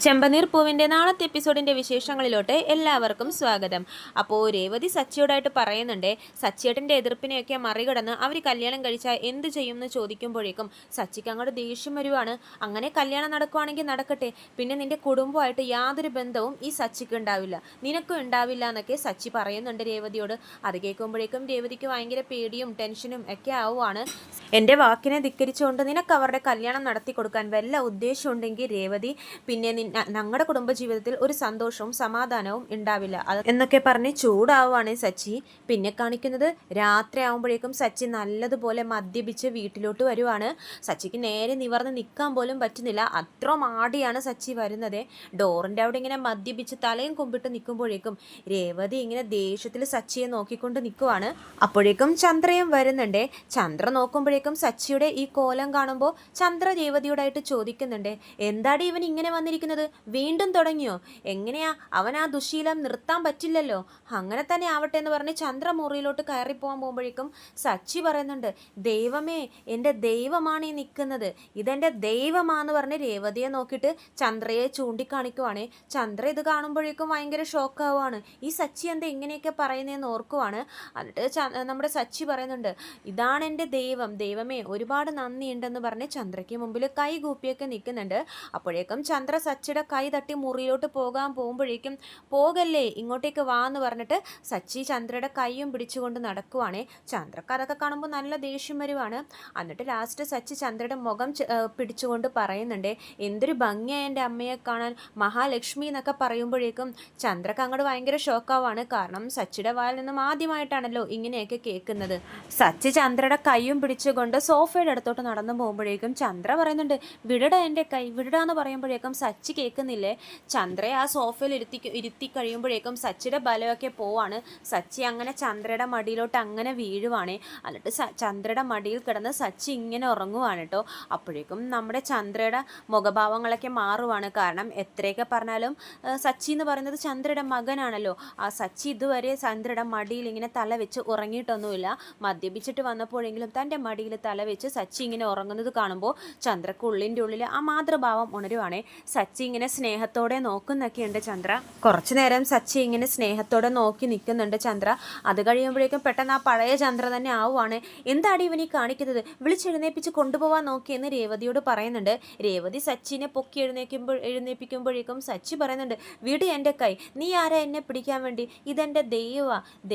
ചെമ്പനീർ പൂവിൻ്റെ നാളത്തെ എപ്പിസോഡിൻ്റെ വിശേഷങ്ങളിലോട്ട് എല്ലാവർക്കും സ്വാഗതം. അപ്പോൾ രേവതി സച്ചിയോടായിട്ട് പറയുന്നുണ്ട്, സച്ചിയേട്ടൻ്റെ എതിർപ്പിനെയൊക്കെ മറികടന്ന് അവർ കല്യാണം കഴിച്ചാൽ എന്ത് ചെയ്യും എന്ന് ചോദിക്കുമ്പോഴേക്കും സച്ചിക്ക് അങ്ങോട്ട് ദേഷ്യം വരുവാണ്. അങ്ങനെ കല്യാണം നടക്കുവാണെങ്കിൽ നടക്കട്ടെ, പിന്നെ നിൻ്റെ കുടുംബമായിട്ട് യാതൊരു ബന്ധവും ഈ സച്ചിക്ക് ഉണ്ടാവില്ല, നിനക്കും ഉണ്ടാവില്ല എന്നൊക്കെ സച്ചി പറയുന്നുണ്ട് രേവതിയോട്. അത് കേൾക്കുമ്പോഴേക്കും രേവതിക്ക് ഭയങ്കര പേടിയും ടെൻഷനും ഒക്കെ ആവുകയാണ്. എൻ്റെ വാക്കിനെ ധിക്കരിച്ചുകൊണ്ട് നിനക്ക് അവരുടെ കല്യാണം നടത്തി കൊടുക്കാൻ വല്ല ഉദ്ദേശമുണ്ടെങ്കിൽ രേവതി, പിന്നെ ഞങ്ങളുടെ കുടുംബജീവിതത്തിൽ ഒരു സന്തോഷവും സമാധാനവും ഉണ്ടാവില്ല എന്നൊക്കെ പറഞ്ഞ് ചൂടാവുകയാണ് സച്ചി. പിന്നെ കാണിക്കുന്നത് രാത്രി ആകുമ്പോഴേക്കും സച്ചി നല്ലതുപോലെ മദ്യപിച്ച് വീട്ടിലോട്ട് വരുവാണ്. സച്ചിക്ക് നേരെ നിവർന്ന് നിൽക്കാൻ പോലും പറ്റുന്നില്ല, അത്ര മാടിയാണ് സച്ചി വരുന്നത്. ഡോറിൻ്റെ അവിടെ ഇങ്ങനെ മദ്യപിച്ച് തലയും കുമ്പിട്ട് നിൽക്കുമ്പോഴേക്കും രേവതി ഇങ്ങനെ ദേഷ്യത്തിൽ സച്ചിയെ നോക്കിക്കൊണ്ട് നിൽക്കുവാണ്. അപ്പോഴേക്കും ചന്ദ്രയും വരുന്നുണ്ട്. ചന്ദ്ര നോക്കുമ്പോഴേക്കും സച്ചിയുടെ ഈ കോലം കാണുമ്പോൾ ചന്ദ്ര രേവതിയോടായിട്ട് ചോദിക്കുന്നുണ്ട്, എന്താടി ഇവൻ ഇങ്ങനെ വന്നിരിക്കുന്നത്, വീണ്ടും തുടങ്ങിയോ? എങ്ങനെയാ അവൻ ആ ദുശീലം നിർത്താൻ പറ്റില്ലല്ലോ. അങ്ങനെ തന്നെ ആവട്ടെ എന്ന് പറഞ്ഞ് ചന്ദ്ര മുറിയിലോട്ട് കയറിപ്പോകാൻ പോകുമ്പോഴേക്കും സച്ചി പറയുന്നുണ്ട്, ദൈവമേ എൻ്റെ ദൈവമാണ് ഈ നിൽക്കുന്നത്, ഇതെൻ്റെ ദൈവമാണെന്ന് പറഞ്ഞ് രേവതിയെ നോക്കിയിട്ട് ചന്ദ്രയെ ചൂണ്ടിക്കാണിക്കുവാണ്. ചന്ദ്ര ഇത് കാണുമ്പോഴേക്കും ഭയങ്കര ഷോക്കാവുകയാണ്. ഈ സച്ചി എന്താ ഇങ്ങനെയൊക്കെ പറയുന്നതെന്ന് ഓർക്കുവാണ്. എന്നിട്ട് നമ്മുടെ സച്ചി പറയുന്നുണ്ട്, ഇതാണ് എൻ്റെ ദൈവം, ദൈവമേ ഒരുപാട് നന്ദിയുണ്ടെന്ന് പറഞ്ഞ് ചന്ദ്രയ്ക്ക് മുമ്പിൽ കൈ കൂപ്പിയൊക്കെ നിൽക്കുന്നുണ്ട്. അപ്പോഴേക്കും ചന്ദ്ര സച്ചിയുടെ കൈ തട്ടി മുറിയിലോട്ട് പോകാൻ പോകുമ്പോഴേക്കും, പോകല്ലേ ഇങ്ങോട്ടേക്ക് വാ എന്ന് പറഞ്ഞിട്ട് സച്ചി ചന്ദ്രയുടെ കൈയും പിടിച്ചുകൊണ്ട് നടക്കുവാണേ. ചന്ദ്രക്ക് അതൊക്കെ കാണുമ്പോൾ നല്ല ദേഷ്യം വരുവാണ്. എന്നിട്ട് ലാസ്റ്റ് സച്ചി ചന്ദ്രയുടെ മുഖം പിടിച്ചുകൊണ്ട് പറയുന്നുണ്ട്, എന്തൊരു ഭംഗിയായ എൻ്റെ അമ്മയെ കാണാൻ, മഹാലക്ഷ്മി എന്നൊക്കെ പറയുമ്പോഴേക്കും ചന്ദ്രക്ക് അങ്ങോട്ട് ഭയങ്കര ഷോക്കാവാണ്. കാരണം സച്ചിയുടെ വായിൽ നിന്നും ആദ്യമായിട്ടാണല്ലോ ഇങ്ങനെയൊക്കെ കേൾക്കുന്നത്. സച്ചി ചന്ദ്രയുടെ കൈയും പിടിച്ചുകൊണ്ട് സോഫയുടെ അടുത്തോട്ട് നടന്നു പോകുമ്പോഴേക്കും ചന്ദ്ര പറയുന്നുണ്ട്, വിടടാ എൻ്റെ കൈ, വിടടാന്ന് പറയുമ്പോഴേക്കും സച്ചി കേൾക്കുന്നില്ലേ. ചന്ദ്രയെ ആ സോഫയിൽ ഇരുത്തി കഴിയുമ്പോഴേക്കും സച്ചിയുടെ ബലമൊക്കെ പോവാണ്. സച്ചി അങ്ങനെ ചന്ദ്രയുടെ മടിയിലോട്ട് അങ്ങനെ വീഴുവാണ്. എന്നിട്ട് ചന്ദ്രയുടെ മടിയിൽ കിടന്ന് സച്ചി ഇങ്ങനെ ഉറങ്ങുവാണ് കേട്ടോ. അപ്പോഴേക്കും നമ്മുടെ ചന്ദ്രയുടെ മുഖഭാവങ്ങളൊക്കെ മാറുവാണ്. കാരണം എത്രയൊക്കെ പറഞ്ഞാലും സച്ചി എന്ന് പറയുന്നത് ചന്ദ്രയുടെ മകനാണല്ലോ. ആ സച്ചി ഇതുവരെ ചന്ദ്രയുടെ മടിയിൽ ഇങ്ങനെ തല വെച്ച് ഉറങ്ങിയിട്ടൊന്നുമില്ല. മദ്യപിച്ചിട്ട് വന്നപ്പോഴെങ്കിലും തൻ്റെ മടിയിൽ തല വെച്ച് സച്ചി ഇങ്ങനെ ഉറങ്ങുന്നത് കാണുമ്പോൾ ചന്ദ്രക്ക് ഉള്ളിൻ്റെ ഉള്ളിൽ ആ മാതൃഭാവം ഉണരുവാണേ. സച്ചി ഇങ്ങനെ സ്നേഹത്തോടെ നോക്കുന്നൊക്കെയുണ്ട് ചന്ദ്ര. കുറച്ചു നേരം സച്ചി ഇങ്ങനെ സ്നേഹത്തോടെ നോക്കി നിൽക്കുന്നുണ്ട് ചന്ദ്ര. അത് കഴിയുമ്പോഴേക്കും പെട്ടെന്ന് ആ പഴയ ചന്ദ്ര തന്നെ ആവുകയാണ്. എന്താണ് ഇവനീ കാണിക്കുന്നത്, വിളിച്ചെഴുന്നേപ്പിച്ച് കൊണ്ടുപോകാൻ നോക്കിയെന്ന് രേവതിയോട് പറയുന്നുണ്ട്. രേവതി സച്ചിനെ പൊക്കി എഴുന്നേൽപ്പിക്കുമ്പോഴേക്കും സച്ചി പറയുന്നുണ്ട്, വിട് എൻ്റെ കൈ, നീ ആരാ എന്നെ പിടിക്കാൻ വേണ്ടി, ഇതെൻ്റെ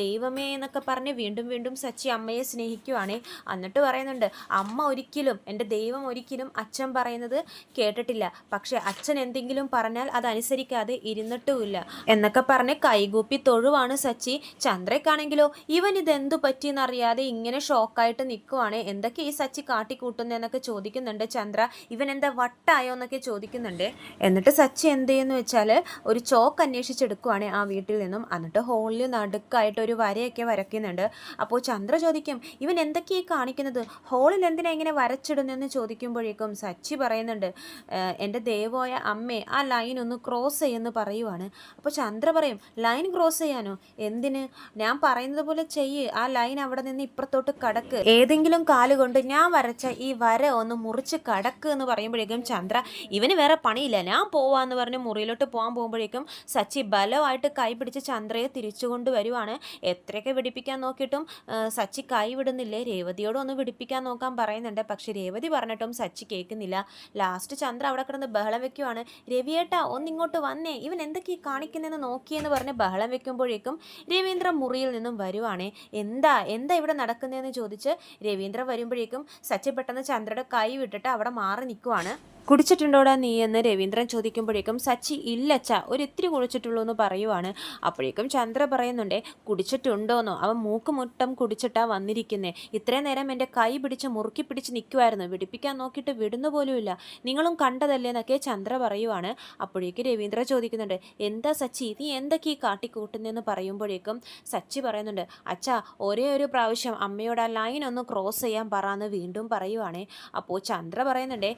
ദൈവമേ എന്നൊക്കെ പറഞ്ഞ് വീണ്ടും വീണ്ടും സച്ചി അമ്മയെ സ്നേഹിക്കുവാണേ. എന്നിട്ട് പറയുന്നുണ്ട്, അമ്മ ഒരിക്കലും, എൻ്റെ ദൈവം ഒരിക്കലും അച്ഛൻ പറയുന്നത് കേട്ടിട്ടില്ല, പക്ഷെ അച്ഛൻ എന്തെങ്കിലും പറഞ്ഞാൽ അതനുസരിക്കാതെ ഇരുന്നിട്ടുമില്ല എന്നൊക്കെ പറഞ്ഞ് കൈകൂപ്പി തൊഴുവാണ് സച്ചി. ചന്ദ്രയ്ക്കാണെങ്കിലോ ഇവൻ ഇതെന്തു പറ്റിയെന്നറിയാതെ ഇങ്ങനെ ഷോക്കായിട്ട് നിൽക്കുവാണ്. എന്തൊക്കെ ഈ സച്ചി കാട്ടിക്കൂട്ടുന്നതെന്നൊക്കെ ചോദിക്കുന്നുണ്ട് ചന്ദ്ര. ഇവൻ എന്താ വട്ടായോ എന്നൊക്കെ ചോദിക്കുന്നുണ്ട്. എന്നിട്ട് സച്ചി എന്ത് ചെയ്യുന്നു വെച്ചാൽ ഒരു ചോക്ക് അന്വേഷിച്ചെടുക്കുവാണ് ആ വീട്ടിൽ നിന്നും. എന്നിട്ട് ഹോളിൽ നടുക്കായിട്ട് ഒരു വരയൊക്കെ വരയ്ക്കുന്നുണ്ട്. അപ്പോൾ ചന്ദ്ര ചോദിക്കും, ഇവൻ എന്തൊക്കെയാണ് കാണിക്കുന്നത്, ഹോളിൽ എന്തിനാ ഇങ്ങനെ വരച്ചിടുന്നെന്ന് ചോദിക്കുമ്പോഴേക്കും സച്ചി പറയുന്നുണ്ട്, എൻ്റെ ദേവോയ അമ്മേ ആ ലൈൻ ഒന്ന് ക്രോസ് ചെയ്യുമെന്ന് പറയുവാണ്. അപ്പോൾ ചന്ദ്ര പറയും, ലൈൻ ക്രോസ് ചെയ്യാനോ, എന്തിന്, ഞാൻ പറയുന്നത് പോലെ ചെയ്യ്, ആ ലൈൻ അവിടെ നിന്ന് ഇപ്പുറത്തോട്ട് കടക്ക്, ഏതെങ്കിലും കാലുകൊണ്ട് ഞാൻ വരച്ച ഈ വര ഒന്ന് മുറിച്ച് കടക്ക് എന്ന് പറയുമ്പോഴേക്കും ചന്ദ്ര, ഇവന് വേറെ പണിയില്ല, ഞാൻ പോവാന്ന് പറഞ്ഞ് മുറിയിലോട്ട് പോകാൻ പോകുമ്പോഴേക്കും സച്ചി ബലമായിട്ട് കൈ പിടിച്ച് ചന്ദ്രയെ തിരിച്ചു കൊണ്ടുവരുവാണ്. എത്രയൊക്കെ വിടിപ്പിക്കാൻ നോക്കിയിട്ടും സച്ചി കൈ വിടുന്നില്ലേ. രേവതിയോട് ഒന്ന് വിടിപ്പിക്കാൻ നോക്കാൻ പറയുന്നുണ്ട്, പക്ഷെ രേവതി പറഞ്ഞിട്ടും സച്ചി കേൾക്കുന്നില്ല. ലാസ്റ്റ് ചന്ദ്ര അവിടെ കിടന്ന് ബഹളം വെക്കുവാണ്. രവിയേട്ടാ ഒന്നിങ്ങോട്ട് വന്നേ, ഇവൻ എന്തൊക്കെ കാണിക്കുന്നതെന്ന് നോക്കിയെന്ന് പറഞ്ഞ് ബഹളം വെക്കുമ്പോഴേക്കും രവീന്ദ്ര മുറിയിൽ നിന്നും വരുവാണേ. എന്താ ഇവിടെ നടക്കുന്നതെന്ന് ചോദിച്ച് രവീന്ദ്ര വരുമ്പോഴേക്കും സച്ചി പെട്ടെന്ന് ചന്ദ്രയുടെ കൈ വിട്ടിട്ട് അവിടെ മാറി നിൽക്കുവാണ്. കുടിച്ചിട്ടുണ്ടോടാ നീ എന്ന് രവീന്ദ്രൻ ചോദിക്കുമ്പോഴേക്കും സച്ചി ഇല്ലച്ച ഒരിത്തിരി കുടിച്ചിട്ടുള്ളൂ എന്ന് പറയുവാണ്. അപ്പോഴേക്കും ചന്ദ്ര പറയുന്നുണ്ടേ, കുടിച്ചിട്ടുണ്ടോന്നോ, അവൻ മൂക്കുമുട്ടം കുടിച്ചിട്ടാ വന്നിരിക്കുന്നേ, ഇത്രയും നേരം എൻ്റെ കൈ പിടിച്ച് മുറുക്കി പിടിച്ച് നിൽക്കുമായിരുന്നു, വിടിപ്പിക്കാൻ നോക്കിയിട്ട് വിടുന്നു പോലുമില്ല, നിങ്ങളും കണ്ടതല്ലേ എന്നൊക്കെ ചന്ദ്ര പറയുവാണ്. അപ്പോഴേക്കും രവീന്ദ്ര ചോദിക്കുന്നുണ്ട്, എന്താ സച്ചി നീ എന്തൊക്കെ ഈ കാട്ടിക്കൂട്ടുന്നതെന്ന് പറയുമ്പോഴേക്കും സച്ചി പറയുന്നുണ്ട്, അച്ഛാ ഒരേ ഒരു പ്രാവശ്യം അമ്മയോട് ആ ലൈൻ ഒന്ന് ക്രോസ് ചെയ്യാൻ പറയാന്ന് വീണ്ടും പറയുവാണേ. അപ്പോൾ ചന്ദ്ര പറയുന്നുണ്ടേ,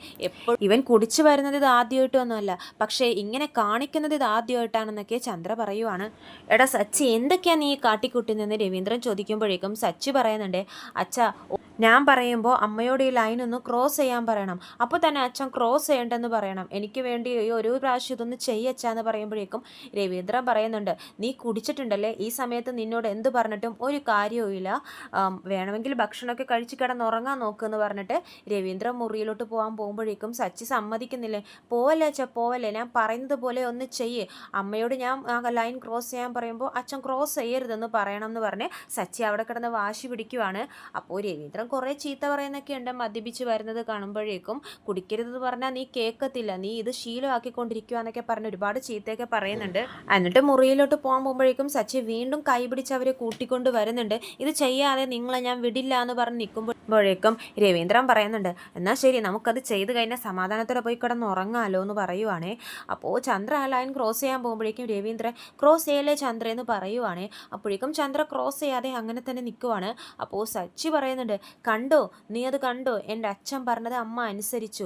ഇവൻ കുടിച്ചു വരുന്നത് ഇത് ആദ്യമായിട്ടൊന്നുമല്ല, പക്ഷേ ഇങ്ങനെ കാണിക്കുന്നത് ഇത് ആദ്യമായിട്ടാണെന്നൊക്കെ ചന്ദ്ര പറയുവാണ്. എടാ സച്ചി, എന്തൊക്കെയാ നീ കാട്ടിക്കൂട്ടുന്നതെന്ന് രവീന്ദ്രൻ ചോദിക്കുമ്പോഴേക്കും സച്ചി പറയുന്നുണ്ട്, അച്ഛാ ഞാൻ പറയുമ്പോൾ അമ്മയോട് ഈ ലൈൻ ഒന്ന് ക്രോസ് ചെയ്യാൻ പറയണം, അപ്പോൾ തന്നെ അച്ഛൻ ക്രോസ് ചെയ്യണ്ടെന്ന് പറയണം, എനിക്ക് വേണ്ടി ഈ ഒരു പ്രാവശ്യം ഇതൊന്ന് ചെയ്യച്ചാന്ന് പറയുമ്പോഴേക്കും രവീന്ദ്രൻ പറയുന്നുണ്ട്, നീ കുടിച്ചിട്ടുണ്ടല്ലേ, ഈ സമയത്ത് നിന്നോട് എന്ത് പറഞ്ഞിട്ടും ഒരു കാര്യവുമില്ല, വേണമെങ്കിൽ ഭക്ഷണമൊക്കെ കഴിച്ച് കിടന്നുറങ്ങാൻ നോക്കുമെന്ന് പറഞ്ഞിട്ട് രവീന്ദ്രൻ മുറിയിലോട്ട് പോകാൻ പോകുമ്പോഴേക്കും സച്ചി സമ്മതിക്കുന്നില്ലേ. പോവല്ലേ അച്ഛാ, പോവല്ലേ, ഞാൻ പറയുന്നത് പോലെ ഒന്ന് ചെയ്യേ, അമ്മയോട് ഞാൻ ആ ലൈൻ ക്രോസ് ചെയ്യാൻ പറയുമ്പോൾ അച്ഛൻ ക്രോസ് ചെയ്യരുതെന്ന് പറയണം എന്ന് പറഞ്ഞ് സച്ചി അവിടെ കിടന്ന് വാശി പിടിക്കുവാണ്. അപ്പോൾ രവീന്ദ്രൻ കുറേ ചീത്ത പറയുന്നൊക്കെ ഉണ്ട് മദ്യപിച്ച് വരുന്നത് കാണുമ്പോഴേക്കും. കുടിക്കരുതെന്ന് പറഞ്ഞാൽ നീ കേൾക്കത്തില്ല, നീ ഇത് ശീലമാക്കിക്കൊണ്ടിരിക്കുക എന്നൊക്കെ പറഞ്ഞ് ഒരുപാട് ചീത്തയൊക്കെ പറയുന്നുണ്ട്. എന്നിട്ട് മുറിയിലോട്ട് പോകാൻ പോകുമ്പോഴേക്കും സച്ചി വീണ്ടും കൈ പിടിച്ച് അവരെ കൂട്ടിക്കൊണ്ട് വരുന്നുണ്ട്. ഇത് ചെയ്യാതെ നിങ്ങളെ ഞാൻ വിടില്ല എന്ന് പറഞ്ഞ് നിൽക്കുമ്പോഴേക്കും രവീന്ദ്രൻ പറയുന്നുണ്ട്, എന്നാൽ ശരി നമുക്കത് ചെയ്ത് കഴിഞ്ഞാൽ സമാധാനത്തോടെ പോയി കിടന്ന് ഉറങ്ങാമല്ലോ എന്ന് പറയുവാണേ. അപ്പോൾ ചന്ദ്ര ആ ലൈൻ ക്രോസ് ചെയ്യാൻ പോകുമ്പോഴേക്കും രവീന്ദ്രൻ ക്രോസ് ചെയ്യല്ലേ ചന്ദ്ര എന്ന് പറയുവാണേ. അപ്പോഴേക്കും ചന്ദ്ര ക്രോസ് ചെയ്യാതെ അങ്ങനെ തന്നെ നിൽക്കുവാണ്. അപ്പോൾ സച്ചി പറയുന്നുണ്ട്, കണ്ടോ, നീ അത് കണ്ടോ, എൻ്റെ അച്ഛൻ പറഞ്ഞത് അമ്മ അനുസരിച്ചു,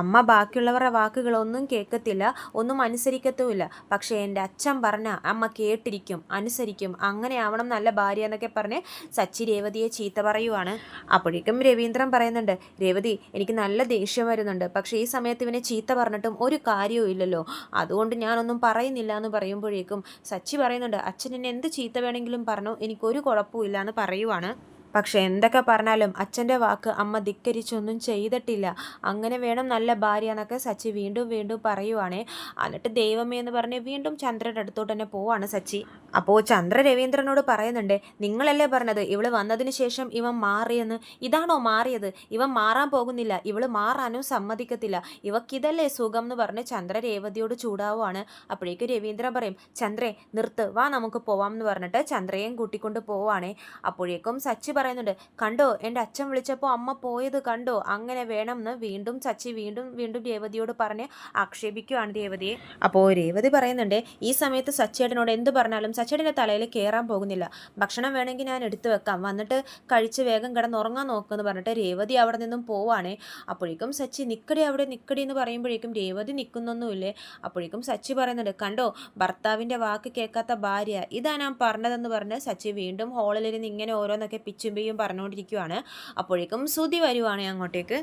അമ്മ ബാക്കിയുള്ളവരുടെ വാക്കുകളൊന്നും കേൾക്കത്തില്ല, ഒന്നും അനുസരിക്കത്തുമില്ല, പക്ഷേ എൻ്റെ അച്ഛൻ പറഞ്ഞ അമ്മ കേട്ടിരിക്കും, അനുസരിക്കും, അങ്ങനെ ആവണം നല്ല ഭാര്യ എന്നൊക്കെ പറഞ്ഞ് സച്ചി രേവതിയെ ചീത്ത പറയുവാണ്. അപ്പോഴേക്കും രവീന്ദ്രൻ പറയുന്നുണ്ട്, രേവതി എനിക്ക് നല്ല ദേഷ്യം വരുന്നുണ്ട്, പക്ഷേ ഈ സമയത്ത് ഇവനെ ചീത്ത പറഞ്ഞിട്ടും ഒരു കാര്യവും ഇല്ലല്ലോ, അതുകൊണ്ട് ഞാനൊന്നും പറയുന്നില്ല എന്ന് പറയുമ്പോഴേക്കും സച്ചി പറയുന്നുണ്ട്, അച്ഛൻ എന്നെ എന്ത് ചീത്ത വേണമെങ്കിലും പറഞ്ഞു, എനിക്കൊരു കുഴപ്പമില്ല എന്ന് പറയുവാണ്. പക്ഷെ എന്തൊക്കെ പറഞ്ഞാലും അച്ഛൻ്റെ വാക്ക് അമ്മ ധിക്കരിച്ചൊന്നും ചെയ്തിട്ടില്ല, അങ്ങനെ വേണം നല്ല ഭാര്യ എന്നൊക്കെ സച്ചി വീണ്ടും വീണ്ടും പറയുവാണേ. എന്നിട്ട് ദൈവമേ എന്ന് പറഞ്ഞ് വീണ്ടും ചന്ദ്രയുടെ അടുത്തോട്ട് തന്നെ പോവാണ് സച്ചി. അപ്പോൾ ചന്ദ്ര രവീന്ദ്രനോട് പറയുന്നുണ്ട്, നിങ്ങളല്ലേ പറഞ്ഞത് ഇവള് വന്നതിന് ശേഷം ഇവൻ മാറിയെന്ന്, ഇതാണോ മാറിയത്, ഇവൻ മാറാൻ പോകുന്നില്ല, ഇവള് മാറാനും സമ്മതിക്കത്തില്ല, ഇവക്കിതല്ലേ സുഖം എന്ന് പറഞ്ഞ് ചന്ദ്ര രേവതിയോട് ചൂടാവുകയാണ്. അപ്പോഴേക്കും രവീന്ദ്രൻ പറയും, ചന്ദ്രേ നിർത്ത്, വാ നമുക്ക് പോവാം എന്ന് പറഞ്ഞിട്ട് ചന്ദ്രയും കൂട്ടിക്കൊണ്ട് പോവാണേ. അപ്പോഴേക്കും സച്ചി പറയുന്നുണ്ട്, കണ്ടോ എൻ്റെ അച്ഛൻ വിളിച്ചപ്പോൾ അമ്മ പോയത് കണ്ടോ, അങ്ങനെ വേണം എന്ന് വീണ്ടും സച്ചി വീണ്ടും വീണ്ടും രേവതിയോട് പറഞ്ഞ് ആക്ഷേപിക്കുകയാണ് രേവതിയെ. അപ്പോൾ രേവതി പറയുന്നുണ്ട്, ഈ സമയത്ത് സച്ചിയേട്ടനോട് എന്ത് പറഞ്ഞാലും സച്ചിയേട്ടൻ്റെ തലയിൽ കയറാൻ പോകുന്നില്ല, ഭക്ഷണം വേണമെങ്കിൽ ഞാൻ എടുത്തു വെക്കാം, വന്നിട്ട് കഴിച്ച് വേഗം കിടന്നുറങ്ങാൻ നോക്കുമെന്ന് പറഞ്ഞിട്ട് രേവതി അവിടെ നിന്നും പോവാണേ. അപ്പോഴേക്കും സച്ചി നിക്കടി അവിടെ നിക്കടി എന്ന് പറയുമ്പോഴേക്കും രേവതി നിൽക്കുന്നൊന്നുമില്ലേ. അപ്പോഴേക്കും സച്ചി പറയുന്നുണ്ട്, കണ്ടോ ഭർത്താവിൻ്റെ വാക്ക് കേൾക്കാത്ത ഭാര്യ, ഇതാ ഞാൻ പറഞ്ഞതെന്ന് പറഞ്ഞ് സച്ചി വീണ്ടും ഹോളിലിരുന്ന് ഇങ്ങനെ ഓരോന്നൊക്കെ പിച്ചുമ്പയും പറഞ്ഞുകൊണ്ടിരിക്കുവാണ്. അപ്പോഴേക്കും സുധി വരുവാണ് അങ്ങോട്ടേക്ക്.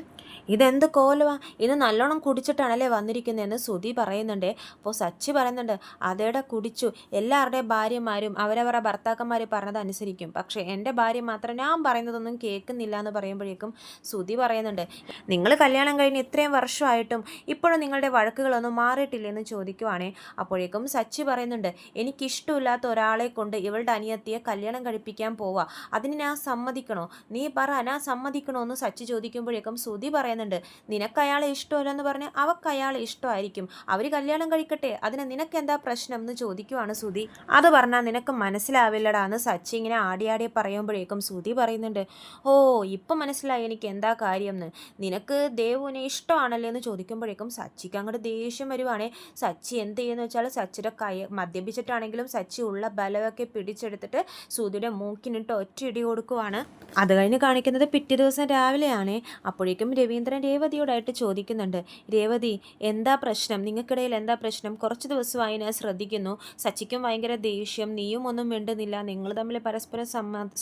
ഇതെന്ത് കോലവാ, ഇത് നല്ലോണം കുടിച്ചിട്ടാണല്ലേ വന്നിരിക്കുന്നതെന്ന് സുധി പറയുന്നുണ്ട്. അപ്പോൾ സച്ചി പറയുന്നുണ്ട്, അതേടെ കുടിച്ചു, എല്ലാവരുടെയും ഭാര്യമാരും അവരവരുടെ ഭർത്താക്കന്മാർ പറഞ്ഞത് അനുസരിക്കും, പക്ഷേ എൻ്റെ ഭാര്യ മാത്രം ഞാൻ പറയുന്നതൊന്നും കേൾക്കുന്നില്ല എന്ന് പറയുമ്പോഴേക്കും സുധി പറയുന്നുണ്ട്, നിങ്ങൾ കല്യാണം കഴിഞ്ഞ് ഇത്രയും വർഷമായിട്ടും ഇപ്പോഴും നിങ്ങളുടെ വഴക്കുകളൊന്നും മാറിയിട്ടില്ല എന്ന് ചോദിക്കുവാണേ. അപ്പോഴേക്കും സച്ചി പറയുന്നുണ്ട്, എനിക്കിഷ്ടമില്ലാത്ത ഒരാളെ കൊണ്ട് ഇവളുടെ അനിയത്തിയെ കല്യാണം കഴിപ്പിക്കാൻ പോവാ, അതിന് ഞാൻ സമ്മതിക്കണോ, നീ പറ ഞാൻ സമ്മതിക്കണോ എന്ന് സച്ചി ചോദിക്കുമ്പോഴേക്കും സുധി പറയുന്നുണ്ട്, നിനക്ക് അയാളെ ഇഷ്ടമല്ലെന്ന് പറഞ്ഞ് അവൾക്ക് അയാളെ ഇഷ്ടമായിരിക്കും, അവർ കല്യാണം കഴിക്കട്ടെ, അതിന് നിനക്കെന്താ പ്രശ്നം എന്ന് ചോദിക്കുവാണ് സുധി. അത് പറഞ്ഞാൽ നിനക്ക് മനസ്സിലാവില്ലടാന്ന് സച്ചി ഇങ്ങനെ ആടിയാടി പറയുമ്പോഴേക്കും സുധി പറയുന്നുണ്ട്, ഓ ഇപ്പം മനസ്സിലായി എനിക്ക് എന്താ കാര്യം എന്ന്, നിനക്ക് ദേവുവിനെ ഇഷ്ടമാണല്ലേ എന്ന് ചോദിക്കുമ്പോഴേക്കും സച്ചിക്ക് അങ്ങോട്ട് ദേഷ്യം വരുവാണേ. സച്ചി എന്ത് ചെയ്യുന്നു വെച്ചാൽ സച്ചിയുടെ കൈ മദ്യപിച്ചിട്ടാണെങ്കിലും സച്ചി ഉള്ള ബലമൊക്കെ പിടിച്ചെടുത്തിട്ട് സുധിയുടെ മൂക്കിനിട്ട് ഒറ്റയിടി കൊടുക്കുവാണ്. അത് കഴിഞ്ഞ് കാണിക്കുന്നത് പിറ്റേ ദിവസം രാവിലെയാണ്. അപ്പോഴേക്കും രവീന്ദ്രൻ രേവതിയോടായിട്ട് ചോദിക്കുന്നുണ്ട്, രേവതി എന്താ പ്രശ്നം, നിങ്ങൾക്കിടയിൽ എന്താ പ്രശ്നം, കുറച്ച് ദിവസമായി ഞാൻ ശ്രദ്ധിക്കുന്നു, സച്ചിക്കും ഭയങ്കര ദേഷ്യം, നീയും ഒന്നും മിണ്ടുന്നില്ല, നിങ്ങൾ തമ്മിൽ പരസ്പരം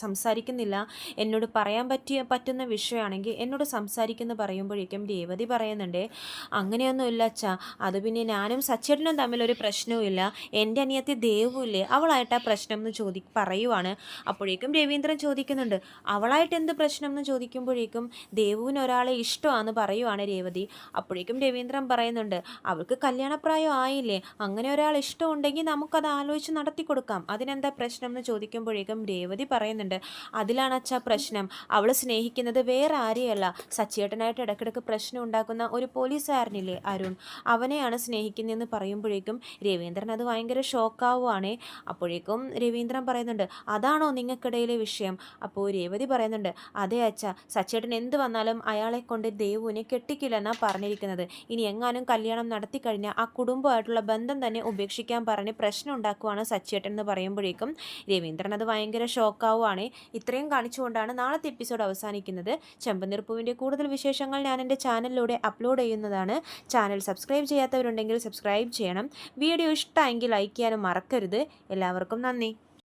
സംസാരിക്കുന്നില്ല, എന്നോട് പറയാൻ പറ്റുന്ന വിഷയമാണെങ്കിൽ എന്നോട് സംസാരിക്കുന്നു പറയുമ്പോഴേക്കും രേവതി പറയുന്നുണ്ട്, അങ്ങനെയൊന്നുമില്ല അച്ഛാ, അത് പിന്നെ ഞാനും സച്ചേട്ടനും തമ്മിലൊരു പ്രശ്നവും ഇല്ല, എൻ്റെ അനിയത്തി ദേവുമില്ലേ അവളായിട്ടാ പ്രശ്നം എന്ന് പറയുവാണ്. അപ്പോഴേക്കും രവീന്ദ്രൻ ചോദിക്കുന്നുണ്ട്, അവളായിട്ട് എന്ത് പ്രശ്നം എന്ന് ചോദിക്കുമ്പോഴേക്കും ദേവുവിന് ഒരാളെ ഇഷ്ടമാണെന്ന് പറയുവാണ് രേവതി. അപ്പോഴേക്കും രവീന്ദ്രൻ പറയുന്നുണ്ട്, അവൾക്ക് കല്യാണപ്രായം ആയില്ലേ, അങ്ങനെ ഒരാൾ ഇഷ്ടമുണ്ടെങ്കിൽ നമുക്കത് ആലോചിച്ച് നടത്തി കൊടുക്കാം, അതിനെന്താ പ്രശ്നം എന്ന് ചോദിക്കുമ്പോഴേക്കും രേവതി പറയുന്നുണ്ട്, അതിലാണ് അച്ഛാ പ്രശ്നം, അവൾ സ്നേഹിക്കുന്നത് വേറെ ആരെയല്ല, സച്ചിയേട്ടനായിട്ട് ഇടയ്ക്കിടയ്ക്ക് പ്രശ്നം ഉണ്ടാക്കുന്ന ഒരു പോലീസുകാരനില്ലേ അരുൺ, അവനെയാണ് സ്നേഹിക്കുന്നതെന്ന് പറയുമ്പോഴേക്കും രവീന്ദ്രൻ അത് ഭയങ്കര ഷോക്കാവുകയാണേ. അപ്പോഴേക്കും രവീന്ദ്രൻ പറയുന്നുണ്ട്, അതാണോ നിങ്ങൾക്കിടയിലെ വിഷയം, അപ്പോൾ അപ്പോൾ രേവതി പറയുന്നുണ്ട്, അതെ അച്ഛ, സച്ചേട്ടൻ എന്ത് വന്നാലും അയാളെ കൊണ്ട് ദേവുവിനെ കെട്ടിക്കില്ലെന്നാണ് പറഞ്ഞിരിക്കുന്നത്. ഇനി എങ്ങാനും കല്യാണം നടത്തിക്കഴിഞ്ഞാൽ ആ കുടുംബമായിട്ടുള്ള ബന്ധം തന്നെ ഉപേക്ഷിക്കാൻ പറഞ്ഞ് പ്രശ്നം ഉണ്ടാക്കുവാണ് സച്ചേട്ടൻ എന്ന് പറയുമ്പോഴേക്കും രവീന്ദ്രൻ അത് ഭയങ്കര ഷോക്കാവുകയാണ്. ഇത്രയും കാണിച്ചുകൊണ്ടാണ് നാളത്തെ എപ്പിസോഡ് അവസാനിക്കുന്നത്. ചെമ്പനീർപ്പൂവിൻ്റെ കൂടുതൽ വിശേഷങ്ങൾ ഞാൻ എൻ്റെ ചാനലിലൂടെ അപ്ലോഡ് ചെയ്യുന്നതാണ്. ചാനൽ സബ്സ്ക്രൈബ് ചെയ്യാത്തവരുണ്ടെങ്കിൽ സബ്സ്ക്രൈബ് ചെയ്യണം. വീഡിയോ ഇഷ്ടമായെങ്കിൽ ലൈക്ക് ചെയ്യാനും മറക്കരുത്. എല്ലാവർക്കും നന്ദി.